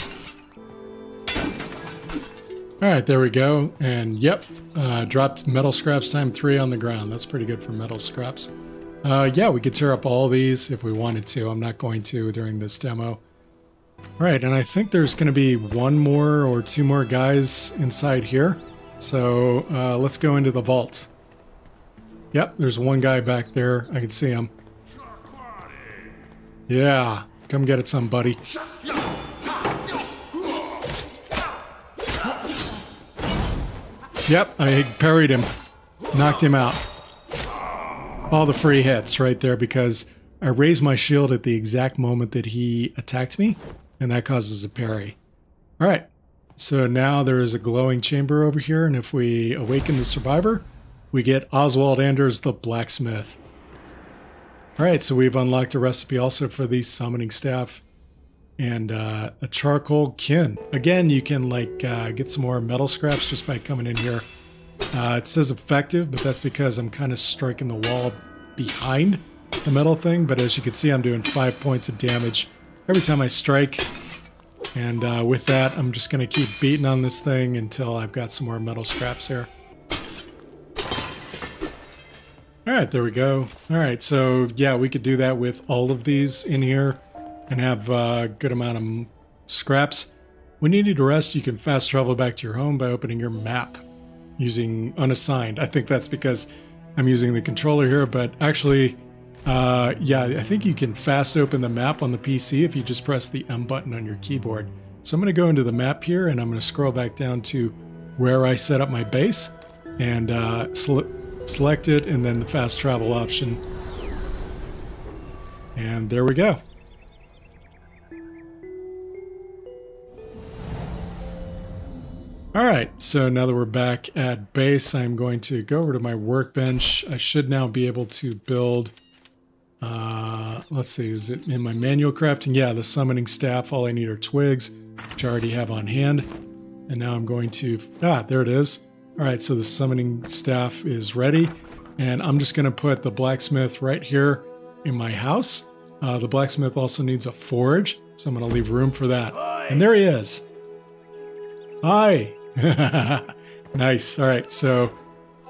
A: All right, there we go. And yep, dropped metal scraps ×3 on the ground. That's pretty good for metal scraps. Yeah, we could tear up all these if we wanted to. I'm not going to during this demo. All right, and I think there's going to be one more or two more guys inside here. So let's go into the vault. Yep, there's one guy back there. I can see him. Yeah, come get it, somebody. Yep, I parried him. Knocked him out. All the free hits right there because I raised my shield at the exact moment that he attacked me. And that causes a parry. Alright, so now there is a glowing chamber over here, and if we awaken the survivor, we get Oswald Anders the Blacksmith. Alright, so we've unlocked a recipe also for the summoning staff and a charcoal kin. Again, you can like get some more metal scraps just by coming in here. It says effective, but that's because I'm kind of striking the wall behind the metal thing, but as you can see, I'm doing 5 points of damage every time I strike, and with that, I'm just going to keep beating on this thing until I've got some more metal scraps here. Alright, there we go. Alright, so yeah, we could do that with all of these in here and have a good amount of scraps. When you need to rest, you can fast travel back to your home by opening your map using unassigned. I think that's because I'm using the controller here, but actually... yeah, I think you can fast open the map on the PC if you just press the M button on your keyboard. So I'm going to go into the map here and I'm going to scroll back down to where I set up my base and select it and then the fast travel option. And there we go. Alright, so now that we're back at base, I'm going to go over to my workbench. I should now be able to build... let's see, is it in my manual crafting? Yeah, the summoning staff. All I need are twigs, which I already have on hand. And now I'm going to... there it is. All right, so the summoning staff is ready. And I'm just going to put the blacksmith right here in my house. The blacksmith also needs a forge, so I'm going to leave room for that. And there he is. Hi. Nice. All right, so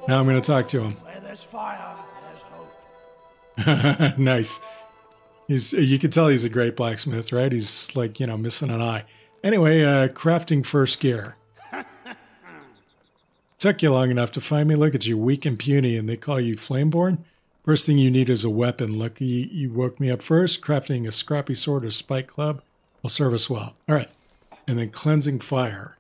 A: now I'm going to talk to him.
C: Where there's fire, there's hope.
A: Nice. You can tell he's a great blacksmith, right? He's like, you know, missing an eye. Anyway, crafting first gear. Took you long enough to find me. Look at you, weak and puny, and they call you Flameborn? First thing you need is a weapon. Lucky you woke me up first. Crafting a scrappy sword or spike club will serve us well. All right. And then cleansing fire.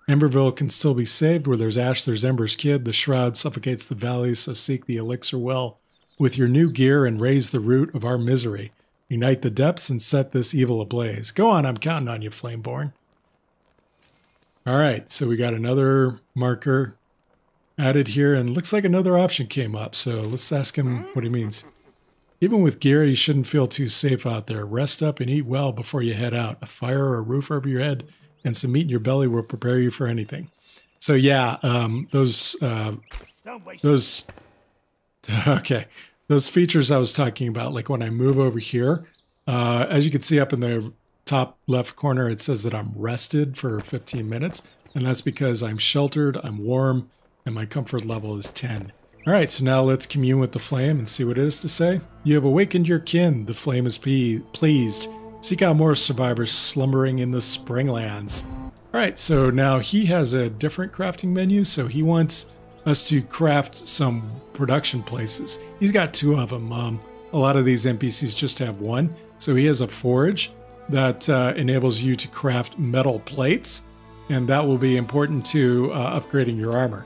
A: Emberville can still be saved. Where there's ash, there's embers, kid. The shroud suffocates the valleys, so seek the elixir well with your new gear and raise the root of our misery. Ignite the depths and set this evil ablaze. Go on, I'm counting on you, Flameborn. All right, so we got another marker added here, and looks like another option came up. So let's ask him what he means. Even with gear, you shouldn't feel too safe out there. Rest up and eat well before you head out. A fire or a roof over your head and some meat in your belly will prepare you for anything. So yeah, those features I was talking about, like when I move over here, as you can see up in the top left corner, it says that I'm rested for 15 minutes, and that's because I'm sheltered, I'm warm, and my comfort level is 10. All right, so now let's commune with the flame and see what it is to say. You have awakened your kin. The flame is pleased. Seek out more survivors slumbering in the Springlands. All right, so now he has a different crafting menu, so he wants us to craft some production places. He's got 2 of them. A lot of these NPCs just have 1. So he has a forge that enables you to craft metal plates, and that will be important to upgrading your armor.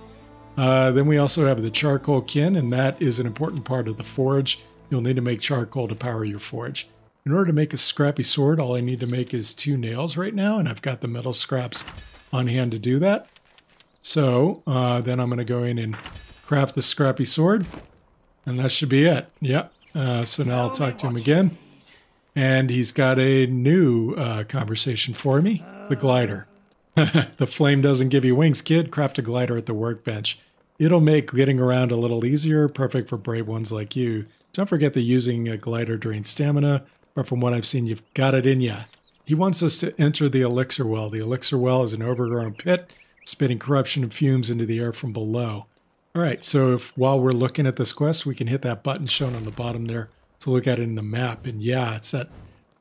A: Then we also have the charcoal kin, and that is an important part of the forge. You'll need to make charcoal to power your forge. In order to make a scrappy sword, all I need to make is 2 nails right now, and I've got the metal scraps on hand to do that. So then I'm going to go in and craft the scrappy sword, and that should be it. Yep. So now I'll talk to him again. And he's got a new conversation for me. The glider. The flame doesn't give you wings, kid. Craft a glider at the workbench. It'll make getting around a little easier, perfect for brave ones like you. Don't forget that using a glider drains stamina, but from what I've seen, you've got it in ya. He wants us to enter the elixir well. The elixir well is an overgrown pit, spitting corruption and fumes into the air from below. All right, so while we're looking at this quest, we can hit that button shown on the bottom there to look at it in the map. And yeah, it's that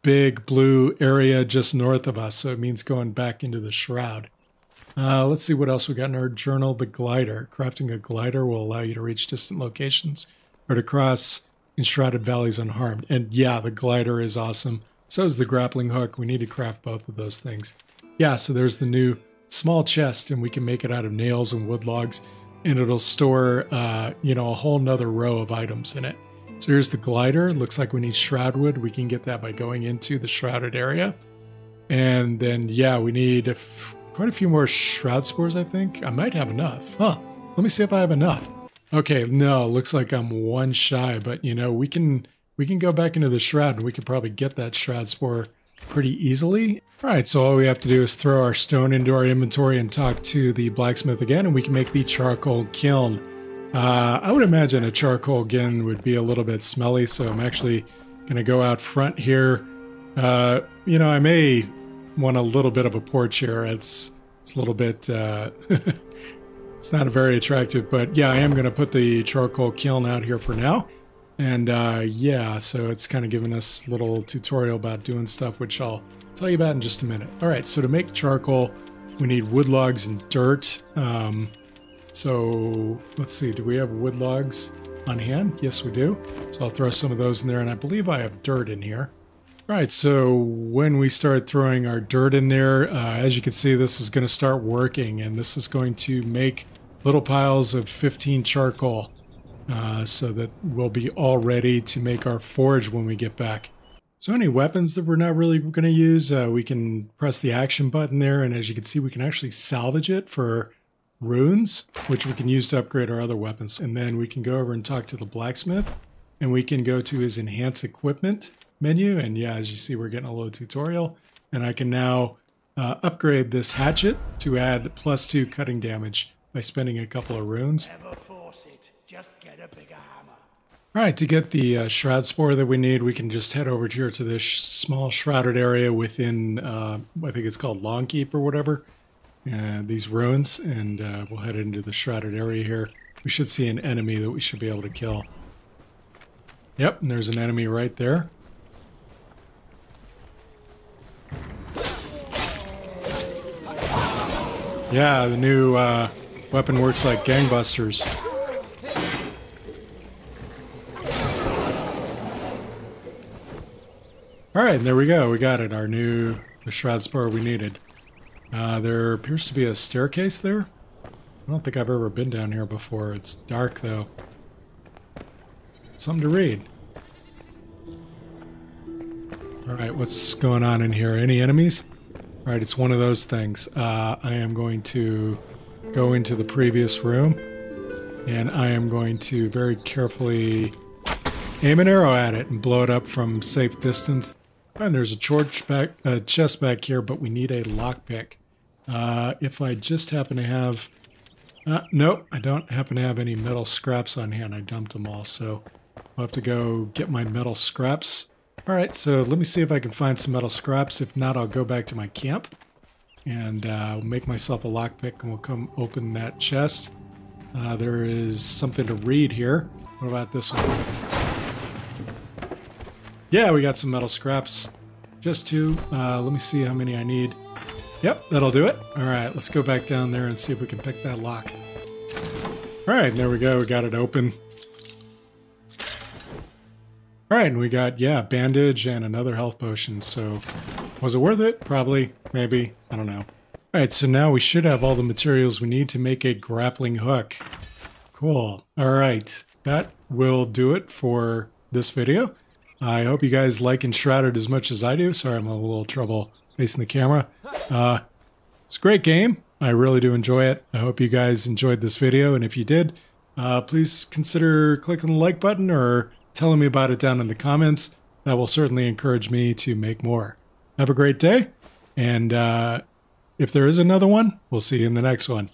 A: big blue area just north of us, so it means going back into the shroud. Let's see what else we got in our journal. The glider. Crafting a glider will allow you to reach distant locations or to cross enshrouded valleys unharmed. And yeah, the glider is awesome. So is the grappling hook. We need to craft both of those things. Yeah, so there's the new small chest, and we can make it out of nails and wood logs, and it'll store, a whole nother row of items in it. So here's the glider. Looks like we need shroud wood. We can get that by going into the shrouded area. And then, yeah, we need quite a few more shroud spores, I think. I might have enough. Huh. Let me see if I have enough. Okay, no, looks like I'm 1 shy, but, we can go back into the shroud, and we can probably get that shroud spore pretty easily. All right, so all we have to do is throw our stone into our inventory and talk to the blacksmith again, and we can make the charcoal kiln. I would imagine a charcoal kiln would be a little bit smelly, so I'm actually going to go out front here. I may want a little bit of a porch here. It's a little bit, it's not very attractive, but yeah, I am going to put the charcoal kiln out here for now. And yeah, so it's kind of giving us a little tutorial about doing stuff, which I'll tell you about in just a minute. All right, so to make charcoal, we need wood logs and dirt. So let's see, do we have wood logs on hand? Yes, we do. So I'll throw some of those in there, and I believe I have dirt in here. All right, so when we start throwing our dirt in there, as you can see, this is going to start working, and this is going to make little piles of 15 charcoal, so that we'll be all ready to make our forge when we get back. So any weapons that we're not really going to use, we can press the action button there, and as you can see, we can actually salvage it for runes, which we can use to upgrade our other weapons. And then we can go over and talk to the blacksmith, and we can go to his enhance equipment menu. And yeah, as you see, we're getting a little tutorial, and I can now upgrade this hatchet to add +2 cutting damage by spending a couple of runes.
C: Just get a bigger hammer.
A: All right, to get the shroud spore that we need, we can just head over here to this small shrouded area within, I think it's called Long Keep or whatever, these ruins, and we'll head into the shrouded area here. We should see an enemy that we should be able to kill. Yep, and there's an enemy right there. Yeah, the new weapon works like gangbusters. Alright, and there we go. We got it. The shroud spore we needed. There appears to be a staircase there. I don't think I've ever been down here before. It's dark, though. Something to read. Alright, what's going on in here? Any enemies? Alright, it's one of those things. I am going to go into the previous room, and I am going to very carefully aim an arrow at it and blow it up from safe distance. And there's a chest back here, but we need a lockpick. If I just happen to have... nope, I don't happen to have any metal scraps on hand. I dumped them all, so I'll have to go get my metal scraps. Alright, so let me see if I can find some metal scraps. If not, I'll go back to my camp and make myself a lockpick, and we'll come open that chest. There is something to read here. What about this one? Yeah, we got some metal scraps. Just two. Let me see how many I need. Yep, that'll do it. Alright, let's go back down there and see if we can pick that lock. Alright, there we go. We got it open. Alright, and we got, yeah, bandage and another health potion. So, was it worth it? Probably. Maybe. I don't know. Alright, so now we should have all the materials we need to make a grappling hook. Cool. Alright, that will do it for this video. I hope you guys like Enshrouded as much as I do. Sorry, I'm having a little trouble facing the camera. It's a great game. I really do enjoy it. I hope you guys enjoyed this video, and if you did, please consider clicking the like button or telling me about it down in the comments. That will certainly encourage me to make more. Have a great day, and if there is another one, we'll see you in the next one.